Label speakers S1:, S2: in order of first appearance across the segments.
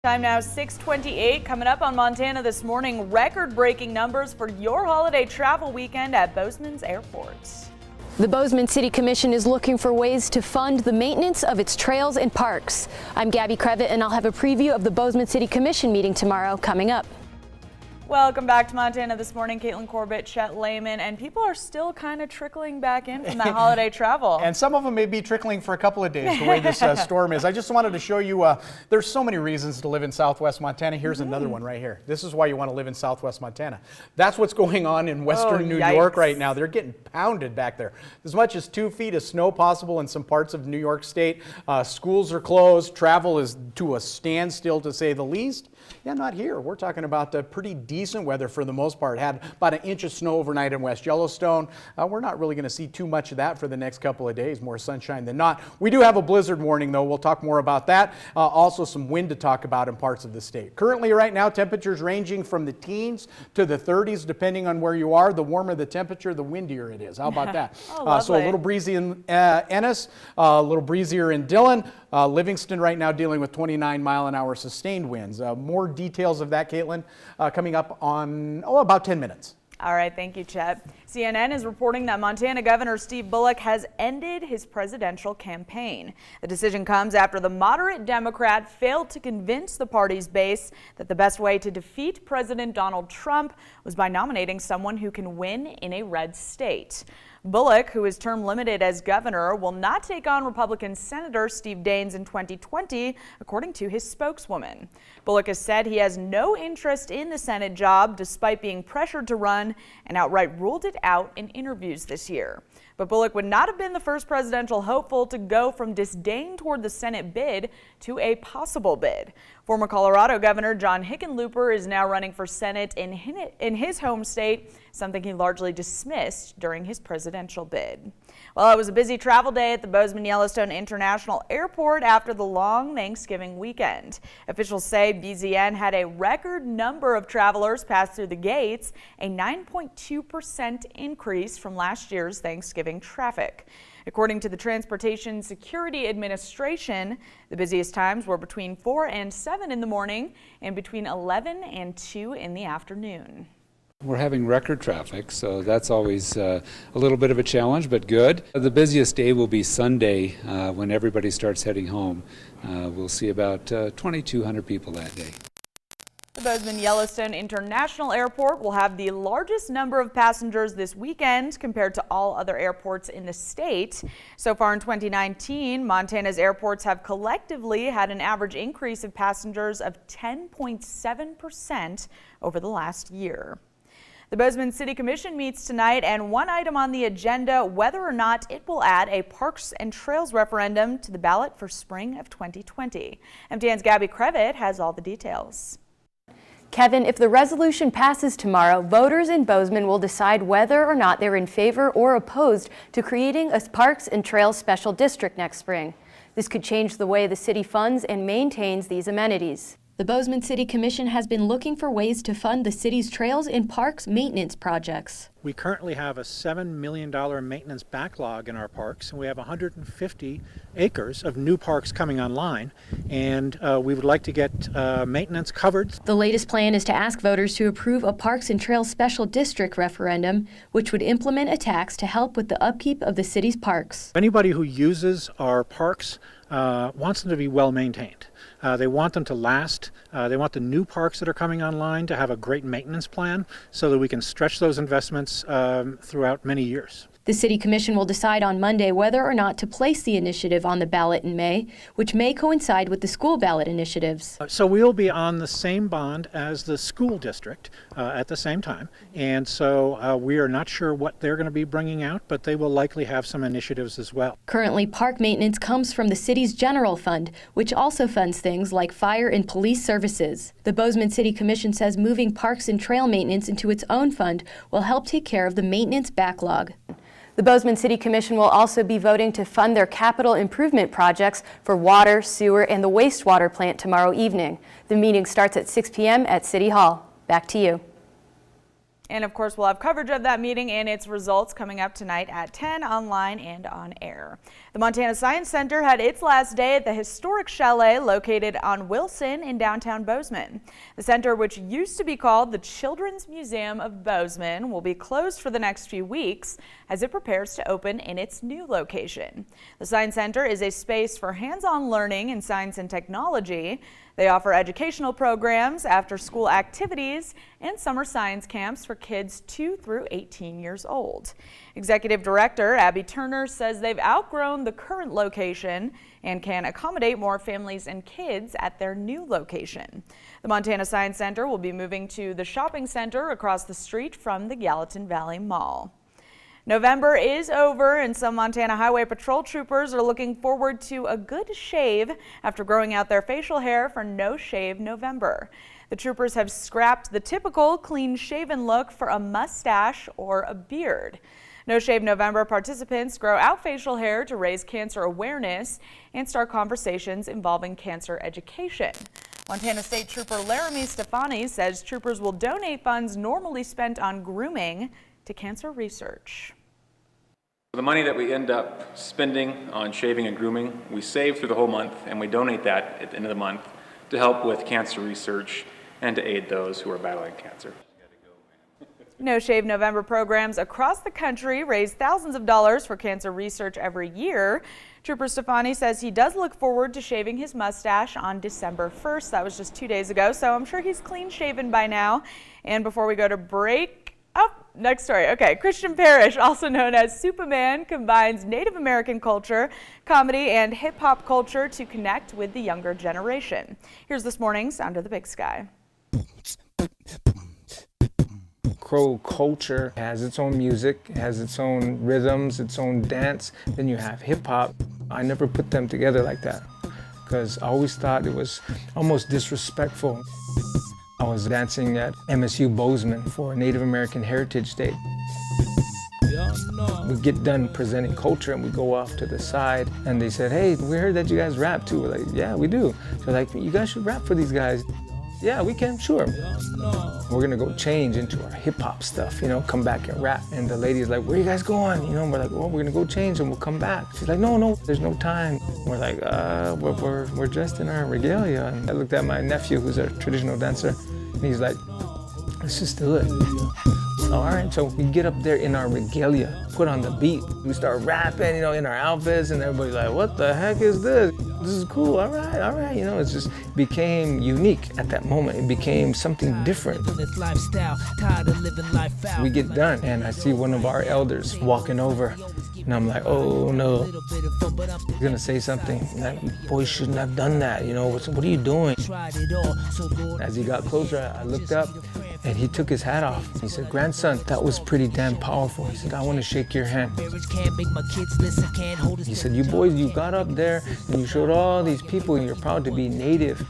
S1: Time now 6:28. Coming up on Montana this morning, record-breaking numbers for your holiday travel weekend at Bozeman's airport.
S2: The Bozeman City Commission is looking for ways to fund the maintenance of its trails and parks. I'm Gabby Crevitt, and I'll have a preview of the Bozeman City Commission meeting tomorrow coming up.
S1: Welcome back to Montana this morning. Caitlin Corbett, Chet Lehman, and people are still kind of trickling back in from that holiday travel.
S3: And some of them may be trickling for a couple of days, the way this storm is. I just wanted to show you, there's so many reasons to live in Southwest Montana. Here's another one right here. This is why you want to live in Southwest Montana. That's what's going on in western New York right now. They're getting pounded back there. As much as 2 feet of snow possible in some parts of New York State. Schools are closed. Travel is to a standstill, to say the least. Yeah, not here. We're talking about pretty decent weather for the most part. Had about 1 inch of snow overnight in West Yellowstone. We're not really going to see too much of that for the next couple of days. More sunshine than not. We do have a blizzard warning, though. We'll talk more about that. Also some wind to talk about in parts of the state. Currently, right now, temperatures ranging from the teens to the 30s, depending on where you are. The warmer the temperature, the windier it is. How about that? So a little breezy in Ennis, a little breezier in Dillon. Livingston right now dealing with 29-mile-an-hour sustained winds. More details of that, Caitlin, coming up on about 10 minutes.
S1: All right, thank you, Chet. CNN is reporting that Montana Governor Steve Bullock has ended his presidential campaign. The decision comes after the moderate Democrat failed to convince the party's base that the best way to defeat President Donald Trump was by nominating someone who can win in a red state. Bullock, who is term limited as governor, will not take on Republican Senator Steve Daines in 2020, according to his spokeswoman. Bullock has said he has no interest in the Senate job despite being pressured to run, and outright ruled it out in interviews this year. But Bullock would not have been the first presidential hopeful to go from disdain toward the Senate bid to a possible bid. Former Colorado Governor John Hickenlooper is now running for Senate in his home state, something he largely dismissed during his presidential bid. Well, it was a busy travel day at the Bozeman Yellowstone International Airport after the long Thanksgiving weekend. Officials say BZN had a record number of travelers pass through the gates, a 9.2% increase from last year's Thanksgiving traffic. According to the Transportation Security Administration, the busiest times were between 4 and 7 in the morning and between 11 and 2 in the afternoon.
S4: We're having record traffic, so that's always a little bit of a challenge, but good. The busiest day will be Sunday when everybody starts heading home. We'll see about 2,200 people that day.
S1: The Bozeman Yellowstone International Airport will have the largest number of passengers this weekend compared to all other airports in the state. So far in 2019, Montana's airports have collectively had an average increase of passengers of 10.7% over the last year. The Bozeman City Commission meets tonight, and one item on the agenda, whether or not it will add a Parks and Trails referendum to the ballot for spring of 2020. MTN's Gabby Crevitt has all the details.
S2: Kevin, if the resolution passes tomorrow, voters in Bozeman will decide whether or not they're in favor or opposed to creating a Parks and Trails Special District next spring. This could change the way the city funds and maintains these amenities. The Bozeman City Commission has been looking for ways to fund the city's trails and parks maintenance projects.
S5: We currently have a $7 million maintenance backlog in our parks, and we have 150 acres of new parks coming online, and we would like to get maintenance covered.
S2: The latest plan is to ask voters to approve a Parks and Trails Special District referendum, which would implement a tax to help with the upkeep of the city's parks.
S5: Anybody who uses our parks wants them to be well maintained. They want them to last. They want the new parks that are coming online to have a great maintenance plan so that we can stretch those investments throughout many years.
S2: The City Commission will decide on Monday whether or not to place the initiative on the ballot in May, which may coincide with the school ballot initiatives.
S5: So we'll be on the same bond as the school district at the same time, and so we are not sure what they're going to be bringing out, but they will likely have some initiatives as well.
S2: Currently, park maintenance comes from the city's general fund, which also funds things like fire and police services. The Bozeman City Commission says moving parks and trail maintenance into its own fund will help take care of the maintenance backlog. The Bozeman City Commission will also be voting to fund their capital improvement projects for water, sewer, and the wastewater plant tomorrow evening. The meeting starts at 6 p.m. at City Hall. Back to you.
S1: And of course, we'll have coverage of that meeting and its results coming up tonight at 10 online and on air. The Montana Science Center had its last day at the historic chalet located on Wilson in downtown Bozeman. The center, which used to be called the Children's Museum of Bozeman, will be closed for the next few weeks as it prepares to open in its new location. The Science Center is a space for hands-on learning in science and technology. They offer educational programs, after-school activities, and summer science camps for kids 2 through 18 years old. Executive Director Abby Turner says they've outgrown the current location and can accommodate more families and kids at their new location. The Montana Science Center will be moving to the shopping center across the street from the Gallatin Valley Mall. November is over and some Montana Highway Patrol troopers are looking forward to a good shave after growing out their facial hair for Noshave November. The troopers have scrapped the typical clean-shaven look for a mustache or a beard. Noshave November participants grow out facial hair to raise cancer awareness and start conversations involving cancer education. Montana State Trooper Laramie Stefani says troopers will donate funds normally spent on grooming to cancer research.
S6: The money that we end up spending on shaving and grooming, we save through the whole month and we donate that at the end of the month to help with cancer research and to aid those who are battling cancer.
S1: Noshave November programs across the country raise thousands of dollars for cancer research every year. Trooper Stefani says he does look forward to shaving his mustache on December 1st. That was just 2 days ago, so I'm sure he's clean shaven by now. And before we go to break, next story. Okay, Christian Parish, also known as Superman, combines Native American culture, comedy, and hip-hop culture to connect with the younger generation. Here's this morning's Under the Big Sky.
S7: Crow culture has its own music, has its own rhythms, its own dance. Then you have hip-hop. I never put them together like that because I always thought it was almost disrespectful. I was dancing at MSU Bozeman for Native American Heritage Day. We get done presenting culture and we go off to the side and they said, "Hey, we heard that you guys rap too." We're like, "Yeah, we do." They're like, "You guys should rap for these guys." "Yeah, we can, sure." We're gonna go change into our hip hop stuff, come back and rap. And the lady's like, "Where are you guys going?" We're like, "Well, we're gonna go change and we'll come back." She's like, no, there's no time. We're like, we're dressed in our regalia. And I looked at my nephew, who's a traditional dancer, and he's like, "Let's just do it." All right, so we get up there in our regalia, put on the beat. We start rapping, in our outfits, and everybody's like, "What the heck is this? This is cool, all right. It just became unique at that moment. It became something different. We get done, and I see one of our elders walking over, and I'm like, "Oh no." He's gonna say something, like, "Boy, shouldn't have done that, what are you doing?" As he got closer, I looked up, and he took his hat off. He said, "Grandson, that was pretty damn powerful." He said, "I want to shake your hand." He said, "You boys, you got up there and you showed all these people and you're proud to be Native.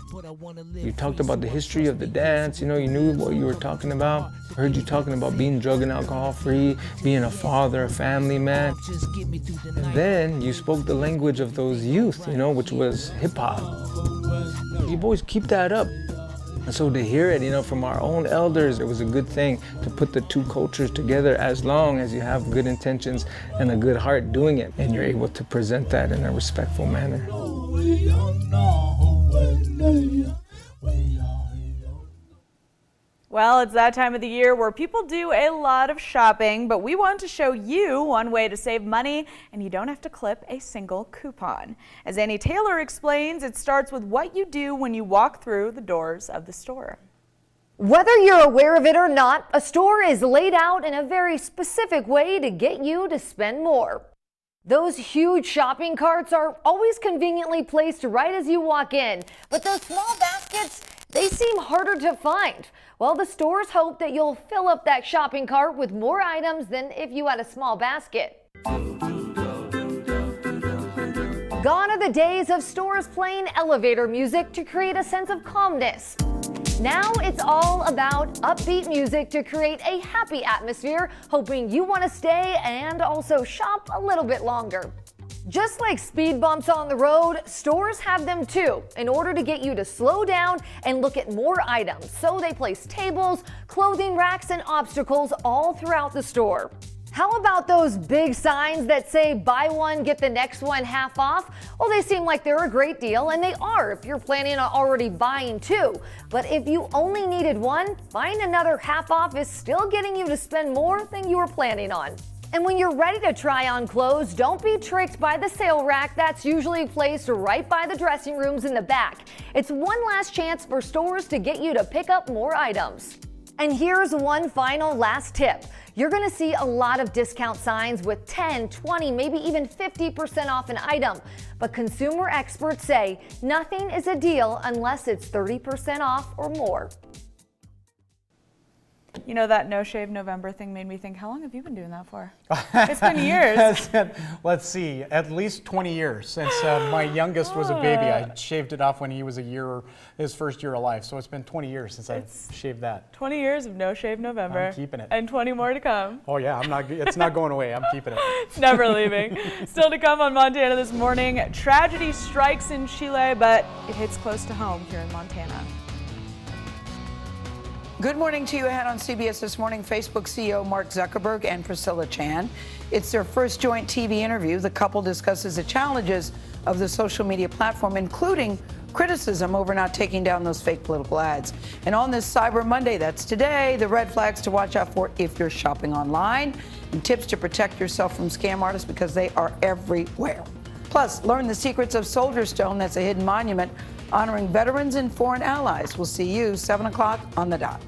S7: You talked about the history of the dance, you knew what you were talking about. I heard you talking about being drug and alcohol free, being a father, a family man. And then you spoke the language of those youth, which was hip hop. You boys keep that up." And so to hear it, from our own elders, it was a good thing to put the two cultures together as long as you have good intentions and a good heart doing it, and you're able to present that in a respectful manner.
S1: Well, it's that time of the year where people do a lot of shopping, but we want to show you one way to save money and you don't have to clip a single coupon. As Annie Taylor explains, it starts with what you do when you walk through the doors of the store.
S8: Whether you're aware of it or not, a store is laid out in a very specific way to get you to spend more. Those huge shopping carts are always conveniently placed right as you walk in, but those small baskets, they seem harder to find. Well, the stores hope that you'll fill up that shopping cart with more items than if you had a small basket. Gone are the days of stores playing elevator music to create a sense of calmness. Now it's all about upbeat music to create a happy atmosphere, hoping you want to stay and also shop a little bit longer. Just like speed bumps on the road, stores have them too, in order to get you to slow down and look at more items. So they place tables, clothing racks, and obstacles all throughout the store. How about those big signs that say buy one, get the next one half off? Well, they seem like they're a great deal, and they are if you're planning on already buying two. But if you only needed one, buying another half off is still getting you to spend more than you were planning on. And when you're ready to try on clothes, don't be tricked by the sale rack that's usually placed right by the dressing rooms in the back. It's one last chance for stores to get you to pick up more items. And here's one final last tip. You're going to see a lot of discount signs with 10, 20, maybe even 50% off an item. But consumer experts say nothing is a deal unless it's 30% off or more.
S1: You know, that Noshave November thing made me think, how long have you been doing that for? It's been years.
S3: Let's see, at least 20 years since my youngest was a baby. I shaved it off when he was his first year of life. So it's been 20 years since I shaved that.
S1: 20 years of Noshave November.
S3: I'm keeping it.
S1: And 20 more to come.
S3: Oh yeah, it's not going away. I'm keeping it.
S1: It's never leaving. Still to come on Montana this morning, tragedy strikes in Chile, but it hits close to home here in Montana.
S9: Good morning to you. Ahead on CBS This Morning, Facebook CEO Mark Zuckerberg and Priscilla Chan. It's their first joint TV interview. The couple discusses the challenges of the social media platform, including criticism over not taking down those fake political ads. And on this Cyber Monday, that's today, the red flags to watch out for if you're shopping online and tips to protect yourself from scam artists because they are everywhere. Plus, learn the secrets of Soldier Stone. That's a hidden monument honoring veterans and foreign allies. We'll see you 7 o'clock on the dot.